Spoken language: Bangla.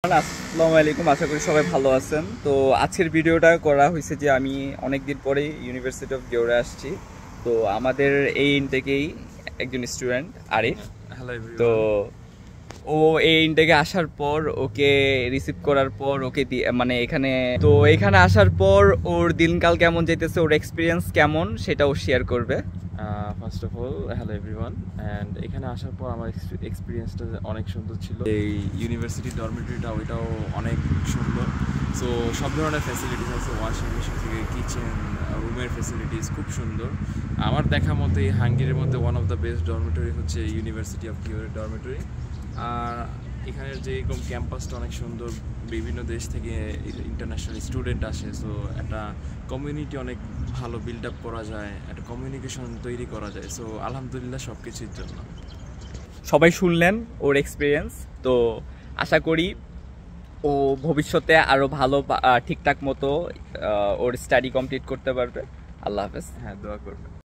আসসালামু আলাইকুম, আশা করি সবাই ভালো আছেন। তো আজকের ভিডিওটা করা হয়েছে যে আমি অনেক দিন পরে ইউনিভার্সিটি অফ গেউরে আসছি। তো আমাদের এই ইনটেকেই একজন স্টুডেন্ট আরিফ। হ্যালো তো এভরিওয়ান। ও এই ইনটেকে আসার পর ওকে রিসিভ করার পর ওকে মানে এখানে আসার পর ওর দিনকাল কেমন যেতেছে, ওর এক্সপিরিয়েন্স কেমন সেটা ও শেয়ার করবে। First of all hello everyone, and এখানে আসার পর আমার এক্সপিরিয়েন্সটা অনেক সুন্দর ছিল। এই ইউনিভার্সিটি ডরমিটরিটা ওইটাও অনেক সুন্দর। সো সব ধরনের ফ্যাসিলিটিস আছে, ওয়াশিং মেশিন থেকে কিচেন, রুমের ফ্যাসিলিটিস খুব সুন্দর। আমার দেখা মতে হাঙ্গেরির মধ্যে one of the best dormitory হচ্ছে ইউনিভার্সিটি অফ গিওরের ডরমিটরি। আর এখানের যে এরকম ক্যাম্পাসটা অনেক সুন্দর, বিভিন্ন দেশ থেকে ইন্টারন্যাশনাল স্টুডেন্ট আসে। সো একটা কমিউনিটি অনেক ভালো বিল্ড আপ করা যায়, একটা কমিউনিকেশন তৈরি করা যায়। সো আলহামদুলিল্লাহ সব কিছুর জন্য। সবাই শুনলেন ওর এক্সপিরিয়েন্স। তো আশা করি ও ভবিষ্যতে আরও ভালো ঠিকঠাক মতো ওর স্টাডি কমপ্লিট করতে পারবে। আল্লাহ হাফেজ। হ্যাঁ, দোয়া করবেন।